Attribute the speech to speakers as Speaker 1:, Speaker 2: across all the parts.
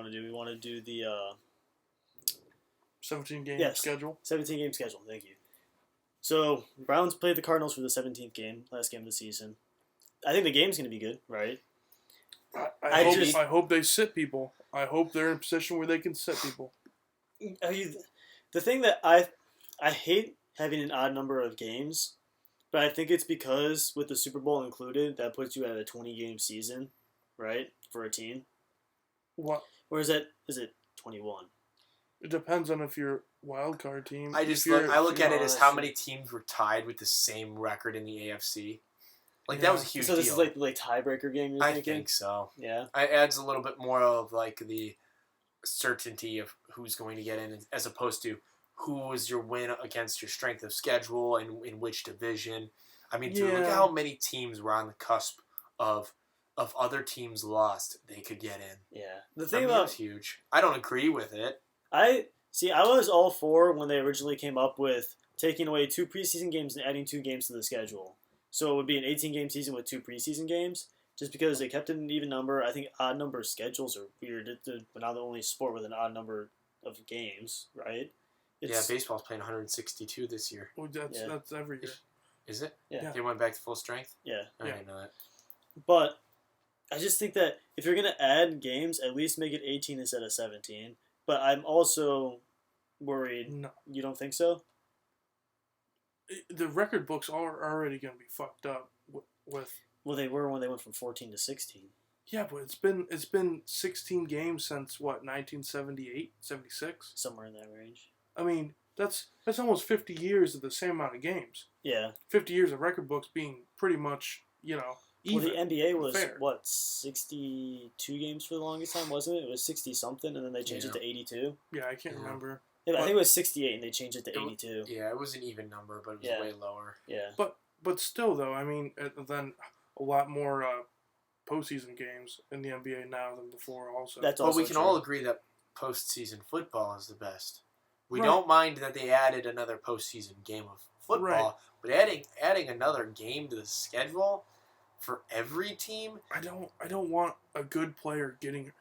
Speaker 1: want to do? We want to do the
Speaker 2: 17-game schedule.
Speaker 1: 17-game schedule. Thank you. So Browns played the Cardinals for the 17th game, last game of the season. I think the game's going to be good, right?
Speaker 2: I hope they sit people. I hope they're in a position where they can sit people.
Speaker 1: The thing that I hate having an odd number of games, but I think it's because with the Super Bowl included, that puts you at a 20-game season, right, for a team.
Speaker 2: What?
Speaker 1: Or is it 21?
Speaker 2: It depends on if you're a wild card team.
Speaker 3: I look at it as how many teams were tied with the same record in the AFC. That was a huge deal.
Speaker 1: So this is like tiebreaker game, you're thinking?
Speaker 3: I think so.
Speaker 1: Yeah.
Speaker 3: It adds a little bit more of the certainty of who's going to get in as opposed to who was your win against your strength of schedule and in which division. I mean, dude, look at how many teams were on the cusp of other teams lost, they could get in.
Speaker 1: Yeah. The thing
Speaker 3: that was huge. I don't agree with it.
Speaker 1: I was all for when they originally came up with taking away 2 preseason games and adding 2 games to the schedule. So it would be an 18-game season with 2 preseason games, just because they kept it an even number. I think odd number schedules are weird. We're not the only sport with an odd number of games, right?
Speaker 3: Baseball's playing 162 this year.
Speaker 2: Well, that's every year.
Speaker 3: Is it?
Speaker 1: Yeah.
Speaker 3: They went back to full strength?
Speaker 1: Yeah.
Speaker 3: I didn't know that.
Speaker 1: But I just think that if you're going to add games, at least make it 18 instead of 17. But I'm also worried.
Speaker 2: No.
Speaker 1: You don't think so?
Speaker 2: The record books are already going to be fucked up with.
Speaker 1: Well, they were when they went from 14 to 16.
Speaker 2: Yeah, but it's been 16 games since what, 1978, 76?
Speaker 1: Somewhere in that range.
Speaker 2: I mean, that's almost 50 years of the same amount of games.
Speaker 1: Yeah.
Speaker 2: 50 years of record books being pretty much, even.
Speaker 1: Well, the NBA was,
Speaker 2: fair.
Speaker 1: 62 games for the longest time, wasn't it? It was 60-something, and then they changed it to 82.
Speaker 2: Yeah, I can't remember.
Speaker 1: Yeah, I think it was 68, and they changed it to 82.
Speaker 3: It was an even number, but it was way lower.
Speaker 1: Yeah.
Speaker 2: But still, though, I mean, then a lot more postseason games in the NBA now than before also.
Speaker 1: That's also
Speaker 3: we can
Speaker 1: true.
Speaker 3: all agree that postseason football is the best. We don't mind that they added another postseason game of football, but adding another game to the schedule for every team.
Speaker 2: I don't want a good player getting.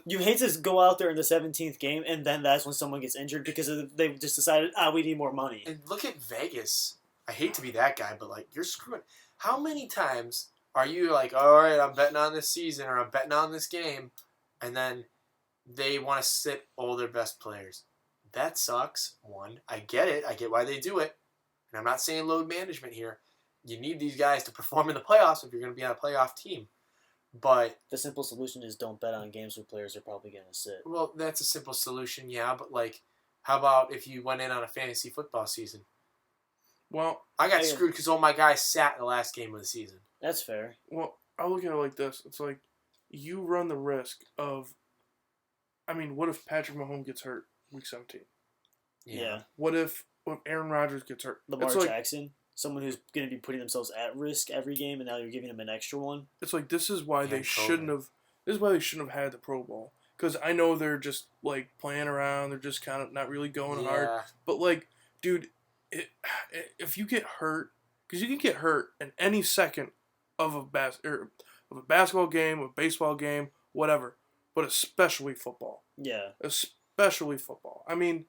Speaker 1: You hate to go out there in the 17th game, and then that's when someone gets injured because they just decided, we need more money.
Speaker 3: And look at Vegas. I hate to be that guy, but you're screwing. How many times are you all right, I'm betting on this season or I'm betting on this game, and then they want to sit all their best players? That sucks. One, I get it. I get why they do it. And I'm not saying load management here. You need these guys to perform in the playoffs if you're going to be on a playoff team. But
Speaker 1: the simple solution is don't bet on games where players are probably going to sit.
Speaker 3: Well, that's a simple solution, yeah. But how about if you went in on a fantasy football season?
Speaker 2: Well,
Speaker 3: I got screwed because all my guys sat in the last game of the season.
Speaker 1: That's fair.
Speaker 2: Well, I look at it like this. It's like you run the risk of. I mean, what if Patrick Mahomes gets hurt week 17?
Speaker 1: Yeah.
Speaker 2: What if Aaron Rodgers gets hurt?
Speaker 1: Lamar Jackson. Someone who's going to be putting themselves at risk every game, and now you're giving them an extra one.
Speaker 2: It's like this is why they shouldn't have. This is why they shouldn't have had the Pro Bowl, because I know they're just playing around. They're just kind of not really going hard. But dude, if you get hurt, because you can get hurt in any second of a basketball game, a baseball game, whatever. But especially football.
Speaker 1: Yeah.
Speaker 2: Especially football. I mean,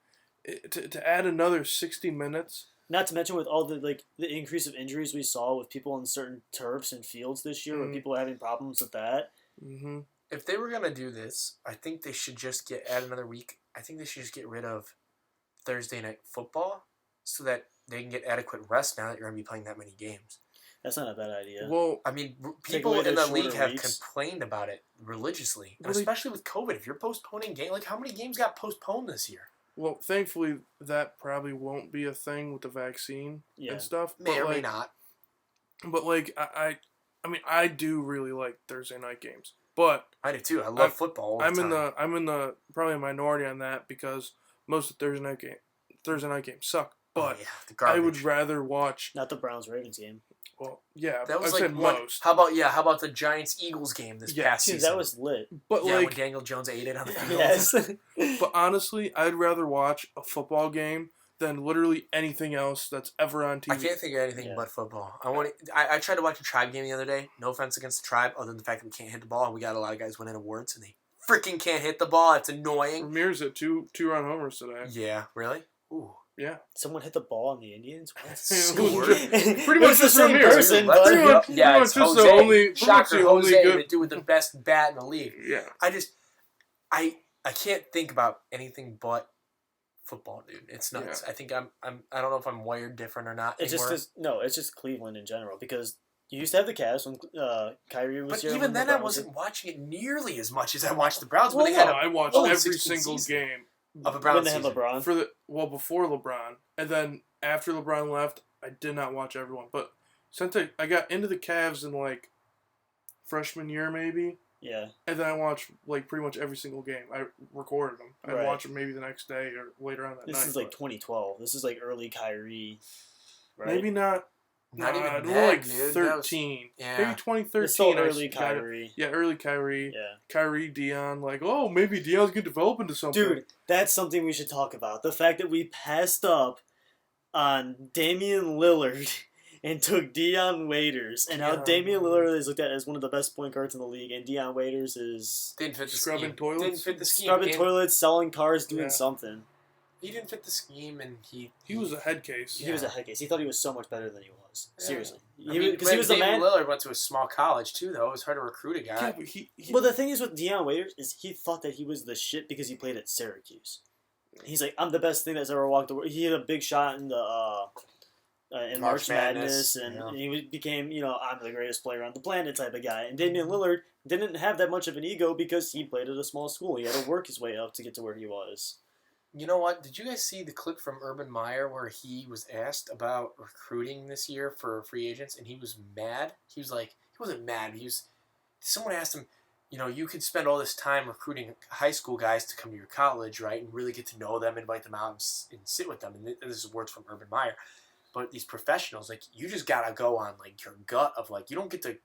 Speaker 2: to add another 60 minutes.
Speaker 1: Not to mention with all the increase of injuries we saw with people on certain turfs and fields this year, where people are having problems with that.
Speaker 2: Mm-hmm.
Speaker 3: If they were gonna do this, I think they should just add another week. I think they should just get rid of Thursday night football so that they can get adequate rest now that you're gonna be playing that many games.
Speaker 1: That's not a bad idea.
Speaker 2: Well,
Speaker 3: I mean, people in the league have complained about it religiously, especially with COVID. If you're postponing games, how many games got postponed this year?
Speaker 2: Well, thankfully, that probably won't be a thing with the vaccine and stuff.
Speaker 3: May or may not.
Speaker 2: But, I mean, I do really like Thursday night games. But
Speaker 3: I do too. I love football all the time.
Speaker 2: I'm in the probably a minority on that because most of Thursday night games suck. But I would rather watch...
Speaker 1: Not the Browns-Ravens game.
Speaker 2: Well, yeah,
Speaker 3: that was
Speaker 2: most.
Speaker 3: How about the Giants-Eagles game this past season?
Speaker 1: That was lit.
Speaker 2: But
Speaker 3: when Daniel Jones ate it on the field.
Speaker 1: Yes.
Speaker 2: But honestly, I'd rather watch a football game than literally anything else that's ever on TV.
Speaker 3: I can't think of anything but football. I tried to watch a Tribe game the other day. No offense against the Tribe, other than the fact that we can't hit the ball and we got a lot of guys winning awards and they freaking can't hit the ball. It's annoying.
Speaker 2: Ramirez at two-run homers today.
Speaker 3: Yeah, really? Ooh.
Speaker 2: Yeah.
Speaker 1: Someone hit the ball on the Indians? What?
Speaker 2: Pretty much
Speaker 1: the same
Speaker 2: Ramirez.
Speaker 1: person.
Speaker 2: Pretty
Speaker 1: But...
Speaker 2: much,
Speaker 3: yeah, it's
Speaker 2: just
Speaker 3: Jose.
Speaker 2: the only,
Speaker 3: Shocker,
Speaker 2: the only
Speaker 3: Jose,
Speaker 2: good.
Speaker 3: the dude with the best bat in the league.
Speaker 2: Yeah.
Speaker 3: I can't think about anything but football, dude. It's nuts.
Speaker 2: Yeah.
Speaker 3: I think I don't know if I'm wired different or not.
Speaker 1: It's
Speaker 3: anymore.
Speaker 1: it's just Cleveland in general because you used to have the Cavs when Kyrie was
Speaker 3: But
Speaker 1: here.
Speaker 3: even then, I wasn't watching it nearly as much as I watched the Browns when they
Speaker 2: Well,
Speaker 3: had
Speaker 2: I watched
Speaker 3: oh,
Speaker 2: every
Speaker 3: 16
Speaker 2: single
Speaker 3: season
Speaker 2: game
Speaker 3: of a Browns
Speaker 1: when they had
Speaker 3: season.
Speaker 1: LeBron.
Speaker 2: before LeBron, and then after LeBron left, I did not watch everyone. But since I got into the Cavs in like freshman year maybe,
Speaker 1: Yeah.
Speaker 2: and then I watched like pretty much every single game. I recorded them. I'd
Speaker 1: Right.
Speaker 2: watch them maybe the next day or later on that night.
Speaker 1: This is like 2012. This is like early Kyrie. Right?
Speaker 2: maybe not.
Speaker 3: Not even
Speaker 2: more
Speaker 3: then,
Speaker 2: like
Speaker 3: dude.
Speaker 2: 13.
Speaker 3: Yeah.
Speaker 2: Maybe 2013.
Speaker 1: It's still
Speaker 2: I
Speaker 1: early
Speaker 2: got it.
Speaker 1: Kyrie.
Speaker 2: Yeah, early Kyrie.
Speaker 1: Yeah.
Speaker 2: Kyrie, Dion. Like, oh, maybe Dion's going to develop into something.
Speaker 1: Dude, that's something we should talk about. The fact that we passed up on Damian Lillard and took Deion Waiters, and how
Speaker 2: Deion
Speaker 1: Damian
Speaker 2: Waiters.
Speaker 1: Lillard is looked at as one of the best point guards in the league, and Deion Waiters is
Speaker 3: Didn't fit the
Speaker 2: Scrubbing
Speaker 3: scheme.
Speaker 2: toilets?
Speaker 3: Didn't fit the scheme.
Speaker 1: scrubbing
Speaker 3: And
Speaker 1: toilets, selling cars, doing
Speaker 2: Yeah.
Speaker 1: something.
Speaker 3: He didn't fit the scheme, and he
Speaker 2: was a head case.
Speaker 1: He was a head case. He thought he was so much better than he was.
Speaker 3: Yeah.
Speaker 1: Seriously.
Speaker 3: I mean,
Speaker 1: Because he was the
Speaker 3: Damian
Speaker 1: man.
Speaker 3: Lillard went to a small college too, though. It was hard to recruit a guy.
Speaker 2: Yeah, but he
Speaker 1: Well, the thing is with Deion Waiters is he thought that he was the shit because he played at Syracuse. He's like, I'm the best thing that's ever walked the world. He hit a big shot in the in March Madness, and
Speaker 3: yeah.
Speaker 1: he became, I'm the greatest player on the planet type of guy. And Damian Lillard didn't have that much of an ego because he played at a small school. He had to work his way up to get to where he was.
Speaker 3: You know what? Did you guys see the clip from Urban Meyer where he was asked about recruiting this year for free agents, and he was mad? He was like, he wasn't mad. Someone asked him, you could spend all this time recruiting high school guys to come to your college, right, and really get to know them, invite them out, and sit with them. And this is words from Urban Meyer. But these professionals, like, you just gotta go on like your gut of like, you don't get to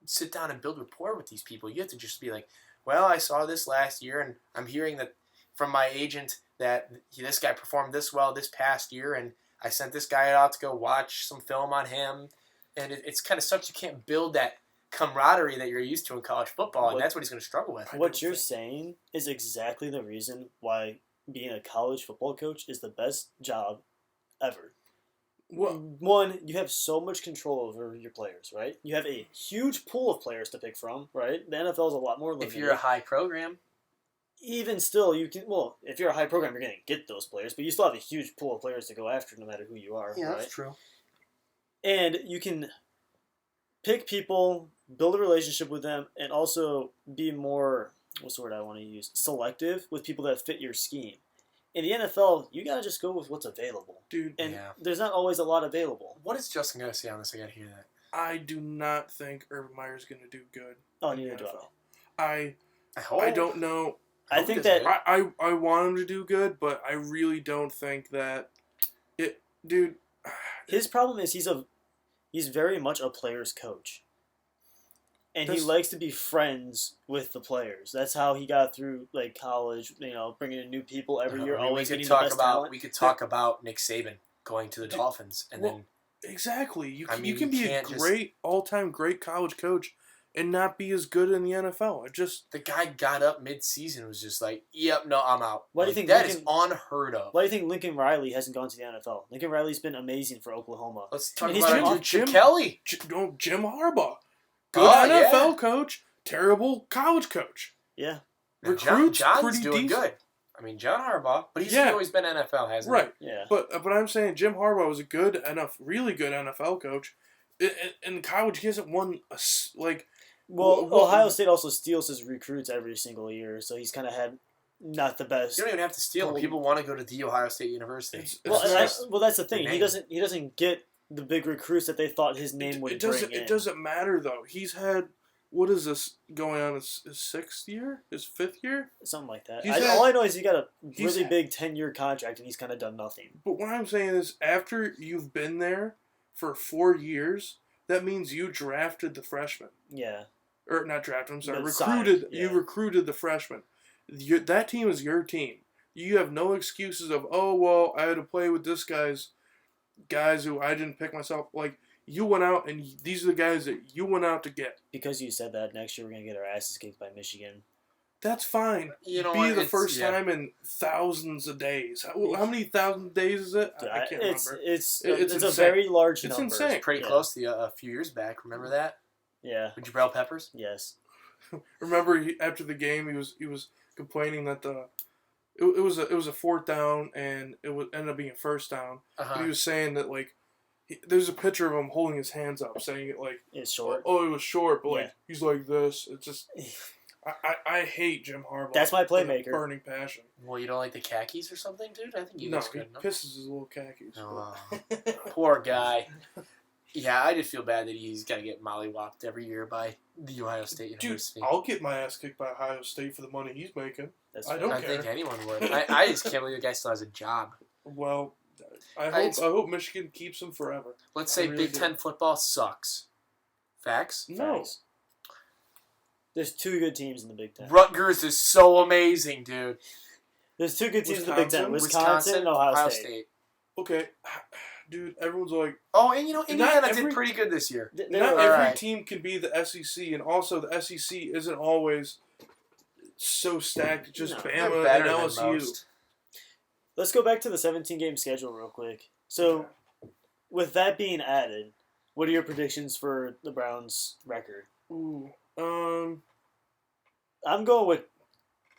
Speaker 3: sit down and build rapport with these people. You have to just be like, well, I saw this last year, and I'm hearing that from my agent that this guy performed this well this past year, and I sent this guy out to go watch some film on him, and it's kind of sucks. You can't build that camaraderie that you're used to in college football, and that's what he's going to struggle with.
Speaker 1: What you're saying is exactly the reason why being a college football coach is the best job ever.
Speaker 2: Well,
Speaker 1: One, you have so much control over your players, right? You have a huge pool of players to pick from, right? The NFL is a lot more limited.
Speaker 3: If you're a high program,
Speaker 1: Even still, you can. Well, if you're a high program, you're going to get those players, but you still have a huge pool of players to go after, no matter who you are.
Speaker 3: yeah,
Speaker 1: right?
Speaker 3: that's true.
Speaker 1: And you can pick people, build a relationship with them, and also be more, what's the word I want to use, selective with people that fit your scheme. In the NFL, you got to just go with what's available.
Speaker 2: dude,
Speaker 1: And
Speaker 3: Yeah.
Speaker 1: there's not always a lot available.
Speaker 3: What is Justin going to say on this? I got to hear that.
Speaker 2: I do not think Urban Meyer's going to do good.
Speaker 1: Oh,
Speaker 2: in the
Speaker 1: neither do
Speaker 2: NFL.
Speaker 1: I.
Speaker 3: I hope.
Speaker 2: I don't know.
Speaker 1: I
Speaker 3: hope
Speaker 1: think
Speaker 3: he
Speaker 1: that
Speaker 3: doesn't.
Speaker 2: I want him to do good, but I really don't think that it, dude.
Speaker 1: his problem is he's very much a player's coach. And he
Speaker 2: That's-
Speaker 1: likes to be friends with the players. That's how he got through like college. Bringing in new people every year,
Speaker 3: I mean,
Speaker 1: always
Speaker 3: we
Speaker 1: getting
Speaker 3: could
Speaker 1: the
Speaker 3: talk
Speaker 1: best
Speaker 3: about
Speaker 1: talent.
Speaker 3: we could talk about Nick Saban going to the
Speaker 2: Dude,
Speaker 3: Dolphins, and
Speaker 2: well,
Speaker 3: then
Speaker 2: Exactly. You
Speaker 3: I
Speaker 2: can,
Speaker 3: mean,
Speaker 2: you can
Speaker 3: you
Speaker 2: be a
Speaker 3: can't just-
Speaker 2: great all-time great college coach and not be as good in the NFL. It just
Speaker 3: the guy got up mid-season and was just like, "Yep, no, I'm out."
Speaker 1: Why do you
Speaker 3: Like,
Speaker 1: think
Speaker 3: that is
Speaker 1: Lincoln-
Speaker 3: unheard of?
Speaker 1: Why do you think Lincoln Riley hasn't gone to the NFL? Lincoln Riley's been amazing for Oklahoma.
Speaker 3: Let's talk
Speaker 1: And he's
Speaker 3: about
Speaker 1: doing
Speaker 3: our
Speaker 1: off-
Speaker 3: dude Chip
Speaker 2: Jim-
Speaker 3: Kelly.
Speaker 2: Jim Harbaugh, good
Speaker 3: Oh,
Speaker 2: NFL
Speaker 3: yeah.
Speaker 2: coach, terrible college coach.
Speaker 1: Yeah.
Speaker 3: Now,
Speaker 2: Recruits
Speaker 3: John's
Speaker 2: pretty
Speaker 3: doing
Speaker 2: decent.
Speaker 3: good. I mean, John Harbaugh, but he's
Speaker 2: Yeah.
Speaker 3: always been NFL, hasn't
Speaker 2: Right.
Speaker 1: Yeah.
Speaker 2: But I'm saying Jim Harbaugh was a good enough, really good NFL coach. In college, he hasn't won like.
Speaker 1: Well,
Speaker 2: Well,
Speaker 1: Ohio State also steals his recruits every single year, so he's kind of had not the best.
Speaker 3: he? You don't even have to steal them.
Speaker 1: Well,
Speaker 3: People want to go to the Ohio State University.
Speaker 2: It's
Speaker 1: Well,
Speaker 2: just-
Speaker 1: that's the thing.
Speaker 3: the
Speaker 1: He
Speaker 3: name.
Speaker 1: doesn't get the big recruits that they thought his name would
Speaker 2: it doesn't.
Speaker 1: bring in.
Speaker 2: It doesn't matter though. He's had what is this going on? His sixth year? His fifth year?
Speaker 1: Something like that.
Speaker 2: He's had-
Speaker 1: all I know is he got a
Speaker 2: he's
Speaker 1: really
Speaker 2: had-
Speaker 1: big 10-year contract, and he's kind of done nothing.
Speaker 2: But what I'm saying is, after you've been there for 4 years, that means you drafted the freshman.
Speaker 1: Yeah.
Speaker 2: Or not drafted, I'm sorry,
Speaker 1: But
Speaker 2: recruited.
Speaker 1: signed,
Speaker 2: You
Speaker 1: yeah.
Speaker 2: recruited the freshman. That team is your team. You have no excuses of, oh, well, I had to play with this guys who I didn't pick myself. Like, you went out, and these are the guys that you went out to get.
Speaker 1: Because you said that, next year we're going to get our asses kicked by Michigan.
Speaker 2: That's fine.
Speaker 3: You know
Speaker 2: Be
Speaker 3: what?
Speaker 2: the first time in thousands of days. How many thousand days is it? I can't remember.
Speaker 1: It's
Speaker 2: It's
Speaker 1: a
Speaker 2: insane.
Speaker 1: very large
Speaker 2: It's
Speaker 1: number.
Speaker 2: insane.
Speaker 3: Pretty close to a few years back. Remember that?
Speaker 1: Yeah.
Speaker 3: With Jabril Peppers?
Speaker 1: Yes.
Speaker 2: Remember after the game he was complaining that it was a fourth down and it would end up being a first down.
Speaker 3: Uh-huh.
Speaker 2: And he was saying that like there's a picture of him holding his hands up, saying it like
Speaker 1: it's short.
Speaker 2: Oh, it was short, but
Speaker 1: Yeah.
Speaker 2: like he's like this. It's just I hate Jim Harbaugh.
Speaker 1: That's my
Speaker 2: with a
Speaker 1: playmaker.
Speaker 2: burning passion.
Speaker 3: Well, you don't like the khakis or something, dude? I think he
Speaker 2: No,
Speaker 3: looks
Speaker 2: he
Speaker 3: good. No?
Speaker 2: pisses his little khakis.
Speaker 3: Oh, poor guy. Yeah, I just feel bad that he's got to get mollywopped every year by the Ohio State
Speaker 2: Dude,
Speaker 3: University.
Speaker 2: I'll get my ass kicked by Ohio State for the money he's making.
Speaker 1: That's
Speaker 2: I
Speaker 1: fair.
Speaker 2: don't
Speaker 3: I
Speaker 2: care.
Speaker 3: think anyone would. I just can't believe the guy still has a job.
Speaker 2: Well, I
Speaker 3: I-
Speaker 2: hope Michigan keeps him forever.
Speaker 3: Let's say
Speaker 2: I really
Speaker 3: Big
Speaker 2: do.
Speaker 3: Ten football sucks. Facts?
Speaker 2: No.
Speaker 1: Facts. There's two good teams in the Big Ten.
Speaker 3: Rutgers is so amazing, dude.
Speaker 1: There's two good teams in the Big Ten.
Speaker 2: Wisconsin?
Speaker 1: Wisconsin and Ohio State.
Speaker 2: Okay, dude, everyone's like,
Speaker 3: Oh, and you know, Indiana
Speaker 2: every-
Speaker 3: did pretty good this year.
Speaker 1: They're
Speaker 2: not
Speaker 1: alright.
Speaker 2: every
Speaker 3: right.
Speaker 2: team can be the SEC, and also the SEC isn't always so stacked. It's just
Speaker 1: No,
Speaker 3: They're
Speaker 2: Bama
Speaker 3: better
Speaker 2: and
Speaker 3: than
Speaker 2: LSU.
Speaker 3: most.
Speaker 1: Let's go back to the 17-game schedule real quick. So, with that being added, what are your predictions for the Browns' record?
Speaker 2: Ooh,
Speaker 1: I'm going with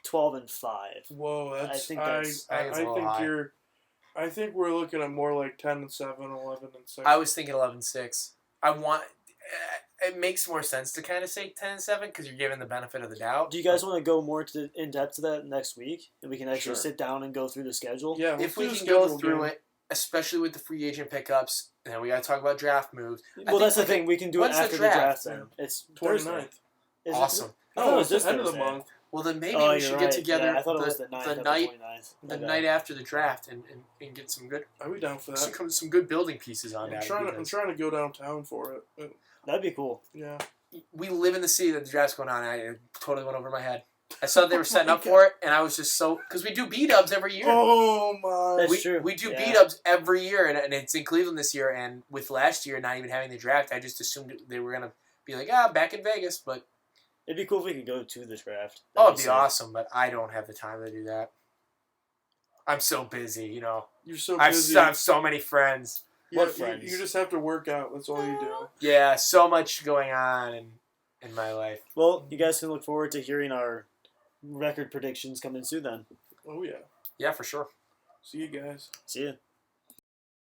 Speaker 1: 12-5.
Speaker 2: whoa, that's
Speaker 1: I think that's-
Speaker 3: I think it's a little high.
Speaker 2: I think we're looking at more like 10-7, 11-6.
Speaker 3: I was thinking 11-6. I want. It makes more sense to kind of say 10-7 because you're giving the benefit of the doubt.
Speaker 1: Do you guys want to go more in depth to that next week, and we can actually
Speaker 2: Sure.
Speaker 1: sit down and go through the schedule?
Speaker 2: Yeah,
Speaker 3: If
Speaker 2: let's
Speaker 3: we
Speaker 2: do the
Speaker 3: can go
Speaker 2: schedule
Speaker 3: through
Speaker 2: game.
Speaker 3: it, especially with the free agent pickups, and we got to talk about draft moves.
Speaker 1: Well, that's the
Speaker 3: think
Speaker 1: thing. We can do it
Speaker 3: when's the
Speaker 1: after the
Speaker 3: draft?
Speaker 1: draft. Then it's Thursday.
Speaker 2: 29th.
Speaker 1: Is it-
Speaker 3: Awesome.
Speaker 1: I thought it
Speaker 2: No,
Speaker 1: was
Speaker 2: it's
Speaker 1: this
Speaker 2: the end of the
Speaker 1: Thursday.
Speaker 2: month.
Speaker 3: Well, then maybe
Speaker 1: Oh,
Speaker 3: we
Speaker 1: you're
Speaker 3: should
Speaker 1: right.
Speaker 3: get together
Speaker 1: Yeah, I thought it was
Speaker 3: the,
Speaker 1: the 9th,
Speaker 3: the
Speaker 1: not
Speaker 3: night
Speaker 1: 29th.
Speaker 3: the
Speaker 1: Okay.
Speaker 3: night after the draft and get some good
Speaker 2: Are we down for that?
Speaker 3: some good building pieces on
Speaker 2: I'm
Speaker 3: that.
Speaker 2: I'm trying to go downtown for it.
Speaker 1: That'd be cool.
Speaker 2: Yeah.
Speaker 3: We live in the city that the draft's going on. It totally went over my head. I saw they were setting
Speaker 2: my
Speaker 3: up for it, and I was just so because we do B-dubs every year.
Speaker 2: Oh my!
Speaker 1: That's
Speaker 3: we,
Speaker 1: true.
Speaker 3: We do
Speaker 1: Yeah.
Speaker 3: B-dubs every year, and it's in Cleveland this year. And with last year not even having the draft, I just assumed they were gonna be like, back in Vegas. But
Speaker 1: It'd be cool if we could go to the draft.
Speaker 3: it'd
Speaker 1: That'd
Speaker 3: be
Speaker 1: sick.
Speaker 3: awesome. But I don't have the time to do that. I'm so busy, you know.
Speaker 2: You're so
Speaker 3: I
Speaker 2: busy.
Speaker 3: have so many friends.
Speaker 1: What
Speaker 2: Yeah,
Speaker 1: friends?
Speaker 2: You just have to work out. That's all you do.
Speaker 3: Yeah, so much going on in my life.
Speaker 1: Well, you guys can look forward to hearing our record predictions coming soon then.
Speaker 2: Oh yeah.
Speaker 3: Yeah, for sure.
Speaker 2: See you guys.
Speaker 1: See ya.